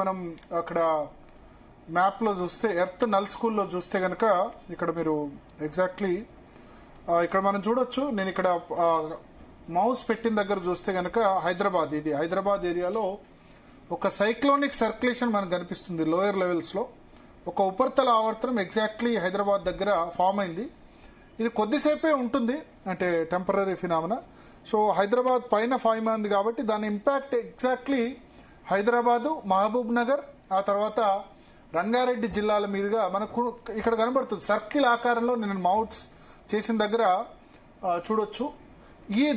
మనం అక్కడ మ్యాప్ లో చూస్తే ఎర్త్ నల్ స్కూల్లో చూస్తే గనక ఇక్కడ మీరు ఎగ్జాక్ట్లీ ఇక్కడ మనం చూడొచ్చు. నేను ఇక్కడ మౌస్ పెట్టిన దగ్గర చూస్తే గనక హైదరాబాద్ ఏరియాలో ఒక సైక్లోనిక్ సర్క్యులేషన్ మనకు కనిపిస్తుంది. లోయర్ లెవెల్స్ లో ఒక ఉపరితల ఆవర్తనం ఎగ్జాక్ట్లీ హైదరాబాద్ దగ్గర ఫామ్ అయింది. ఇది కొద్దిసేపే ఉంటుంది, అంటే టెంపరీ ఫినామినా. సో హైదరాబాద్ పైన ఫామ్ అయింది కాబట్టి దాని ఇంపాక్ట్ ఎగ్జాక్ట్లీ హైదరాబాదు, మహబూబ్ నగర్, ఆ తర్వాత రంగారెడ్డి జిల్లాల మీదుగా మనకు ఇక్కడ కనబడుతుంది. సర్కిల్ ఆకారంలో నేను మౌట్స్ చేసిన దగ్గర చూడొచ్చు.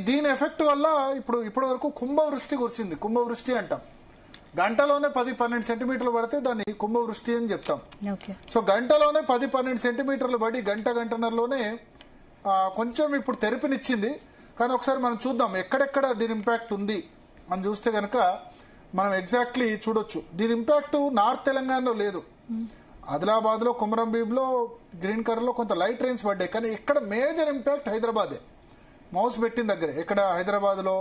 దీని ఎఫెక్ట్ వల్ల ఇప్పటి వరకు కుంభవృష్టి కురిసింది. కుంభవృష్టి అంటాం, గంటలోనే 10-12 సెంటీమీటర్లు పడితే దాన్ని కుంభవృష్టి అని చెప్తాం. సో గంటలోనే 10-12 సెంటీమీటర్లు పడి గంటన్నరలోనే కొంచెం ఇప్పుడు తెరిపినిచ్చింది. కానీ ఒకసారి మనం చూద్దాం ఎక్కడెక్కడ దీని ఇంపాక్ట్ ఉంది అని చూస్తే గనక మనం ఎగ్జాక్ట్లీ చూడొచ్చు. దీని ఇంపాక్ట్ నార్త్ తెలంగాణలో లేదు. ఆదిలాబాద్ లో, కుమరంభీంలో, గ్రీన్ కలర్ లో కొంత లైట్ రైన్స్ పడ్డాయి. కానీ ఇక్కడ మేజర్ ఇంపాక్ట్ హైదరాబాదే. మౌస్ పెట్టిన దగ్గర ఇక్కడ హైదరాబాద్ లో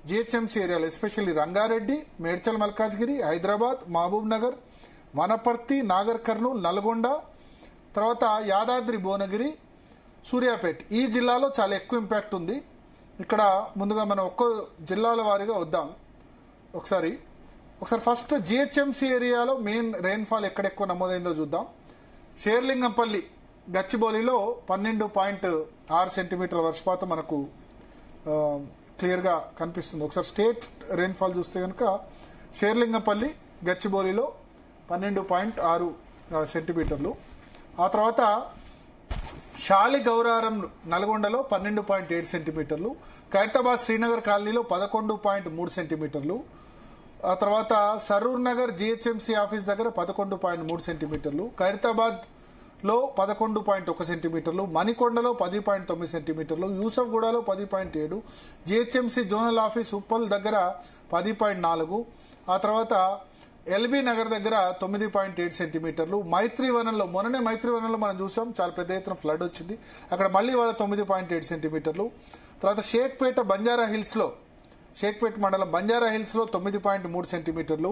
జిహెచ్ఎంసీ ఏరియాలో ఎస్పెషల్లీ రంగారెడ్డి, మేడ్చల్ మల్కాజ్గిరి, హైదరాబాద్, మహబూబ్ నగర్, వనపర్తి, నాగర్ కర్నూల్, నల్గొండ, తర్వాత యాదాద్రి భువనగిరి, సూర్యాపేట, ఈ జిల్లాలో చాలా ఎక్కువ ఇంపాక్ట్ ఉంది. ఇక్కడ ముందుగా మనం ఒక్కో జిల్లాల వారీగా వద్దాం. ఒకసారి ఫస్ట్ జిహెచ్ఎంసీ ఏరియాలో మెయిన్ రెయిన్ఫాల్ ఎక్కడెక్కువ నమోదైందో చూద్దాం. షేర్లింగంపల్లి, గచ్చిబౌలిలో 12.6 సెంటీమీటర్ల వర్షపాతం మనకు క్లియర్గా కనిపిస్తుంది. ఒకసారి స్టేట్ రెయిన్ఫాల్ చూస్తే కనుక షేర్లింగంపల్లి, గచ్చిబౌలిలో 12.6 సెంటీమీటర్లు. ఆ తర్వాత శాలిగౌరారం నల్గొండలో 12.7 సెంటీమీటర్లు, ఖైరతాబాద్ శ్రీనగర్ కాలనీలో 11.3 సెంటీమీటర్లు, ఆ తర్వాత సరూర్ నగర్ జిహెచ్ఎంసీ ఆఫీస్ దగ్గర 11.3 సెంటీమీటర్లు, ఖైరతాబాద్ లో 11.1 సెంటీమీటర్లు, మణికొండలో 10.9 సెంటీమీటర్లు, యూసఫ్గూడలో 10.7, జిహెచ్ఎంసీ జోనల్ ఆఫీస్ ఉప్పల్ దగ్గర 10.4, ఆ తర్వాత ఎల్బీ నగర్ దగ్గర 9.8 సెంటీమీటర్లు, మైత్రివనంలో మొన్ననే మైత్రివనంలో మనం చూసాం చాలా పెద్ద ఎత్తున ఫ్లడ్ వచ్చింది, అక్కడ మళ్ళీ వాళ్ళ 9.8 సెంటీమీటర్లు. తర్వాత షేక్పేట మండలం బంజారా హిల్స్ లో 9.3 సెంటీమీటర్లు,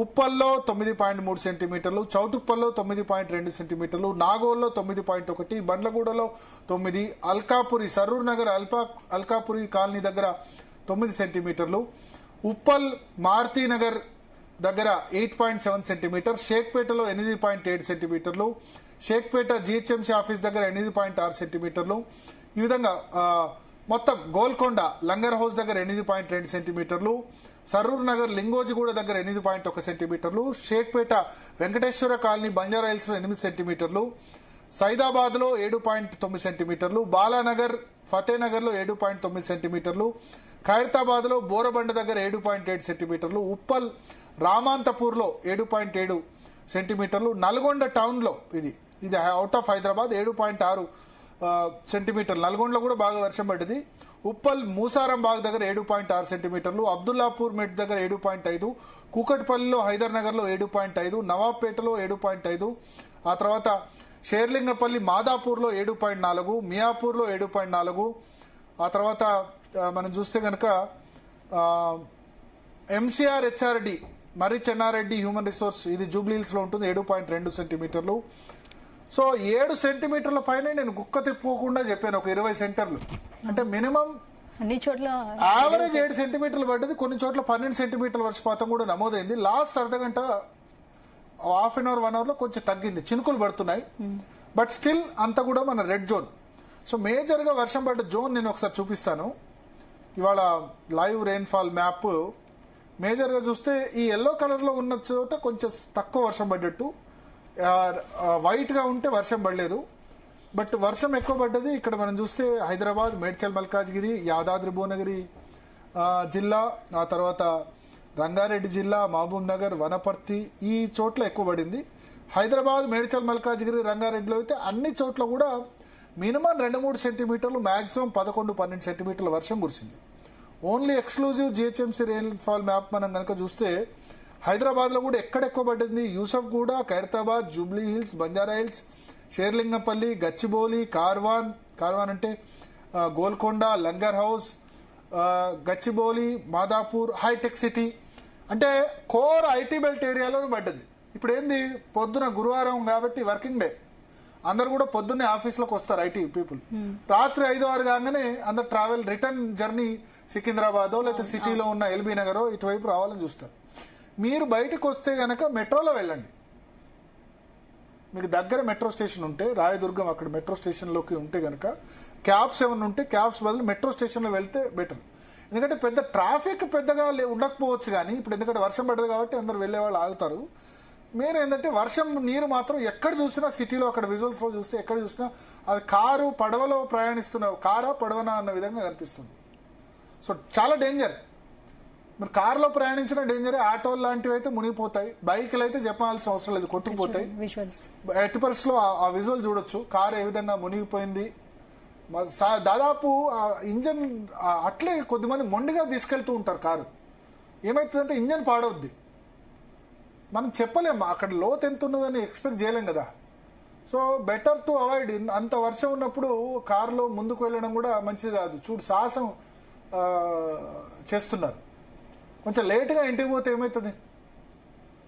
ఉప్పల్లో 9.3 సెంటీమీటర్లు, చౌటుప్పల్లో 9.2 సెంటీమీటర్లు, నాగోల్లో 9.1, బండ్లగూడలో 9, అల్కాపురి సరూర్ నగర్ అల్కాపురి కాలనీ దగ్గర 9 సెంటీమీటర్లు, ఉప్పల్ మారుతీనగర్ దగ్గర 8.7 సెంటీమీటర్, షేక్పేటలో 8.7 సెంటీమీటర్లు, షేక్పేట జిహెచ్ఎంసీ ఆఫీస్ దగ్గర 8.6 సెంటీమీటర్లు. ఈ విధంగా మొత్తం గోల్కొండ లంగర్ హౌస్ దగ్గర 8.2 సెంటీమీటర్లు, సరూర్ నగర్ లింగోజిగూడ దగ్గర 8.1 సెంటీమీటర్లు, షేక్పేట వెంకటేశ్వర కాలనీ బంజారా హిల్స్ లో 8 సెంటీమీటర్లు, సైదాబాద్ లో 7.9 సెంటీమీటర్లు, బాలానగర్ ఫతేనగర్ లో 7.9 సెంటీమీటర్లు, ఖైరతాబాద్ లో బోరబండ దగ్గర 7.7 సెంటీమీటర్లు, ఉప్పల్ రామాంతపూర్ లో 7.7 సెంటీమీటర్లు, నల్గొండ టౌన్ లో ఇది అవుట్ ఆఫ్ హైదరాబాద్ 7.6 సెంటీమీటర్లు. నల్గొండలో కూడా బాగా వర్షం పడ్డది. ఉప్పల్ మూసారాంబాగ్ దగ్గర 7.6 సెంటీమీటర్లు, అబ్దుల్లాపూర్ మెట్ దగ్గర 7.5, కూకట్పల్లిలో హైదర్ నగర్ లో 7.5, నవాబ్పేటలో 7.5, ఆ తర్వాత షేర్లింగపల్లి మాదాపూర్ లో 7.4, మియాపూర్ లో 7.4, ఆ తర్వాత మనం చూస్తే కనుక ఎంసీఆర్ హెచ్ఆర్డి మరి చెన్నారెడ్డి హ్యూమన్ రిసోర్స్ ఇది జూబ్లీహిల్స్ లో ఉంటుంది 7.2 సెంటీమీటర్లు. సో 7 సెంటీమీటర్ల పైన నేను గుక్క తిప్పుకోకుండా చెప్పాను, ఒక 20 సెంటర్లు అంటే మినిమం అన్ని చోట్ల యావరేజ్ 7 సెంటీమీటర్లు పడ్డది. కొన్ని చోట్ల 12 సెంటీమీటర్ల వర్షపాతం కూడా నమోదైంది. లాస్ట్ అర్ధగంట హాఫ్ అన్ అవర్ 1 అవర్ లో కొంచెం తగ్గింది, చినుకులు పడుతున్నాయి. బట్ స్టిల్ అంతా కూడా మన రెడ్ జోన్. సో మేజర్ గా వర్షం పడ్డ జోన్ నేను ఒకసారి చూపిస్తాను. ఇవాళ లైవ్ రెయిన్ఫాల్ మ్యాప్ మేజర్ గా చూస్తే ఈ ఎల్లో కలర్ లో ఉన్న చోట కొంచెం తక్కువ వర్షం పడ్డట్టు, వైట్ గా ఉంటే వర్షం పడలేదు. బట్ వర్షం ఎక్కువ పడ్డది ఇక్కడ మనం చూస్తే హైదరాబాద్, మేడ్చల్ మల్కాజ్గిరి, యాదాద్రి భువనగిరి జిల్లా, ఆ తర్వాత రంగారెడ్డి జిల్లా, మహబూబ్ నగర్, వనపర్తి ఈ చోట్ల ఎక్కువ పడింది. హైదరాబాద్, మేడ్చల్ మల్కాజ్గిరి, రంగారెడ్డిలో అయితే అన్ని చోట్ల కూడా మినిమం 2-3 సెంటీమీటర్లు, మాక్సిమం 11-12 సెంటీమీటర్ల వర్షం కురిసింది. Only exclusive GHMC rainfall map మనం కనుక చూస్తే హైదరాబాద్ లో కూడా ఎక్కడెక్కువ పడ్డది, యూసఫ్గూడ, ఖైరతాబాద్, జూబ్లీ హిల్స్, బంజారా హిల్స్, షేర్లింగంపల్లి, గచ్చిబౌలి, కార్వాన్ అంటే గోల్కొండ, లంగర్ హౌస్, గచ్చిబౌలి, మాదాపూర్, హైటెక్ సిటీ, అంటే కోర్ ఐటీ బెల్ట్ ఏరియాలో పడ్డది. ఇప్పుడు ఏంది, పొద్దున గురువారం కాబట్టి వర్కింగ్ డే, అందరు కూడా పొద్దున్నే ఆఫీస్లోకి వస్తారు ఐటీ పీపుల్. రాత్రి 5-6 కాగానే అందరు ట్రావెల్ రిటర్న్ జర్నీ సికింద్రాబాదో లేకపోతే సిటీలో ఉన్న ఎల్బీ నగరో ఇటువైపు రావాలని చూస్తారు. మీరు బయటకు వస్తే గనక మెట్రోలో వెళ్ళండి. మీకు దగ్గర మెట్రో స్టేషన్ ఉంటే, రాయదుర్గం అక్కడ మెట్రో స్టేషన్లోకి ఉంటే గనక క్యాబ్స్ ఏమైనా ఉంటే క్యాబ్స్ బదులు మెట్రో స్టేషన్లో వెళ్తే బెటర్. ఎందుకంటే పెద్ద ట్రాఫిక్ పెద్దగా ఉండకపోవచ్చు, కానీ ఇప్పుడు ఎందుకంటే వర్షం పడ్డది కాబట్టి అందరు వెళ్ళే వాళ్ళు ఆగుతారు. మెయిన్ ఏంటంటే వర్షం నీరు మాత్రం ఎక్కడ చూసినా సిటీలో అక్కడ విజువల్స్లో చూస్తే ఎక్కడ చూసినా అది కారు పడవలో ప్రయాణిస్తున్న కారా పడవనా అన్న విధంగా కనిపిస్తుంది. సో చాలా డేంజర్. మీరు కారులో ప్రయాణించిన డేంజరే, ఆటోలు లాంటివి అయితే మునిగిపోతాయి, బైక్లు అయితే చెప్పాల్సిన అవసరం లేదు, కొట్టుకుపోతాయి. ఎట్టి పరిస్థితిలో ఆ విజువల్ చూడొచ్చు, కారు ఏ విధంగా మునిగిపోయింది. దాదాపు ఇంజన్ అట్లే కొద్దిమంది మొండిగా తీసుకెళ్తూ ఉంటారు. కారు ఏమవుతుందంటే ఇంజన్ పాడవుద్ది. మనం చెప్పలేము అక్కడ లోతు ఎంత ఉన్నదని ఎక్స్పెక్ట్ చేయలేం కదా. So better to avoid. అంత వర్షం ఉన్నప్పుడు కారులో ముందుకు వెళ్ళడం కూడా మంచిది కాదు. చూడు సాహసం చేస్తున్నారు. కొంచెం లేటుగా ఇంటికి పోతే ఏమవుతుంది?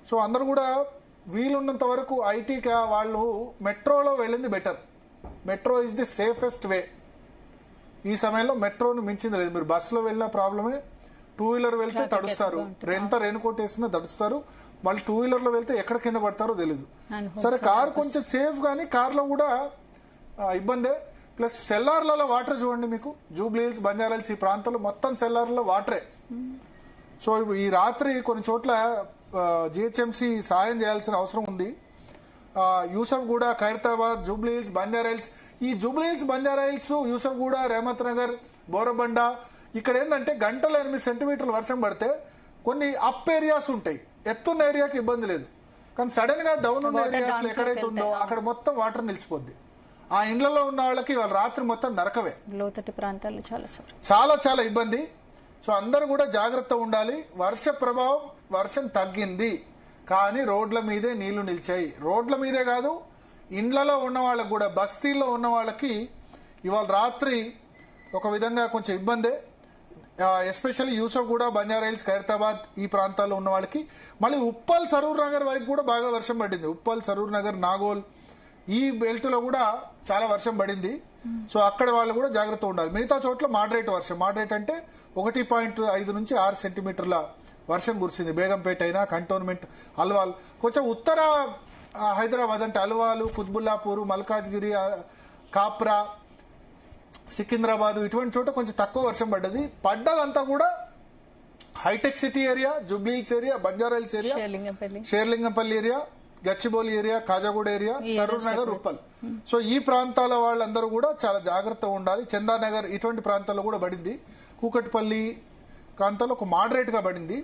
సో అందరు కూడా వీలున్నంత వరకు ఐటీకి వాళ్ళు మెట్రోలో వెళ్ళింది better. Metro is the safest వే. ఈ సమయంలో మెట్రోని మించింది లేదు. మీరు బస్సులో వెళ్ళిన ప్రాబ్లమే, 2-వీలర్ వెళ్తే తడుస్తారు, ఎంత రెయిన్కోట్ వేసినా తడుస్తారు, మళ్ళీ 2-వీలర్లో వెళ్తే ఎక్కడ కింద పడతారో తెలీదు. సరే కార్ కొంచెం సేఫ్, కానీ కార్లో కూడా ఇబ్బందే. ప్లస్ సెల్లార్లలో వాటర్ చూడండి, మీకు జూబ్లీ హిల్స్, బంజారాహిల్స్ ఈ ప్రాంతంలో మొత్తం సెల్లార్లలో వాటరే. సో ఈ రాత్రి కొన్ని చోట్ల జిహెచ్ఎంసీ సాయం చేయాల్సిన అవసరం ఉంది. యూసఫ్గూడ, ఖైరతాబాద్, జూబ్లీ హిల్స్, బంజారాహిల్స్, ఈ జూబ్లీ హిల్స్, బంజారాహిల్స్, యూసఫ్గూడ, రేమత్ నగర్, బోరబండ ఇక్కడ ఏంటంటే గంటలో 8 సెంటీమీటర్లు వర్షం పడితే కొన్ని అప్ ఏరియాస్ ఉంటాయి, ఎత్తున్న ఏరియాకి ఇబ్బంది లేదు. కానీ సడన్ గా డౌన్ ఉన్న ఏరియాస్ ఎక్కడైతే ఉందో అక్కడ మొత్తం వాటర్ నిలిచిపోద్ది. ఆ ఇండ్లలో ఉన్న వాళ్ళకి వాళ్ళ రాత్రి మొత్తం నరకవే, లోతట్టు ప్రాంతాల్లో చాలా చాలా ఇబ్బంది. సో అందరూ కూడా జాగ్రత్త ఉండాలి. వర్ష ప్రభావం, వర్షం తగ్గింది కానీ రోడ్ల మీదే నీళ్లు నిలిచాయి. రోడ్ల మీదే కాదు, ఇండ్లలో ఉన్న వాళ్ళకి కూడా, బస్తీల్లో ఉన్న వాళ్ళకి ఇవాళ రాత్రి ఒక విధంగా కొంచెం ఇబ్బందే. ఎస్పెషల్లీ యూసఫ్గూడ, బంజారాహిల్స్, ఖైరతాబాద్ ఈ ప్రాంతాల్లో ఉన్న వాళ్ళకి. మళ్ళీ ఉప్పల్, సరూర్ నగర్ వైపు కూడా బాగా వర్షం పడింది. ఉప్పల్, సరూర్ నగర్, నాగోల్ ఈ బెల్ట్లో కూడా చాలా వర్షం పడింది. సో అక్కడ వాళ్ళు కూడా జాగ్రత్త ఉండాలి. మిగతా చోట్ల మాడరేట్ వర్షం, మాడరేట్ అంటే 1.5 నుంచి 6 సెంటీమీటర్ల వర్షం కురిసింది. బేగంపేట అయినా, కంటోన్మెంట్, అల్వాల్, కొంచెం ఉత్తర హైదరాబాద్ అంటే అల్వాలు, కుత్బుల్లాపూర్, మల్కాజ్గిరి, కాప్రా, సికింద్రాబాద్ ఇటువంటి చోట కొంచెం తక్కువ వర్షం పడ్డది. పడ్డదంతా కూడా హైటెక్ City area, Jubilee Hills area, Banjara Hills area, Sherlingampally area, Gachibowli area, Kajaguda area, Saroor Nagar, Uppal. So ఈ ప్రాంతాల వాళ్ళందరూ కూడా చాలా జాగ్రత్తగా ఉండాలి. చందానగర్ ఇటువంటి ప్రాంతాల్లో కూడా పడింది. కూకట్పల్లి ప్రాంతాల్లో ఒక మోడరేట్ గా పడింది.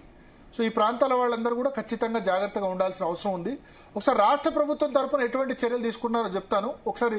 సో ఈ ప్రాంతాల వాళ్ళందరూ కూడా ఖచ్చితంగా జాగ్రత్తగా ఉండాల్సిన అవసరం ఉంది. ఒకసారి రాష్ట్ర ప్రభుత్వం తరఫున ఎటువంటి చర్యలు తీసుకున్నారో చెప్తాను. ఒకసారి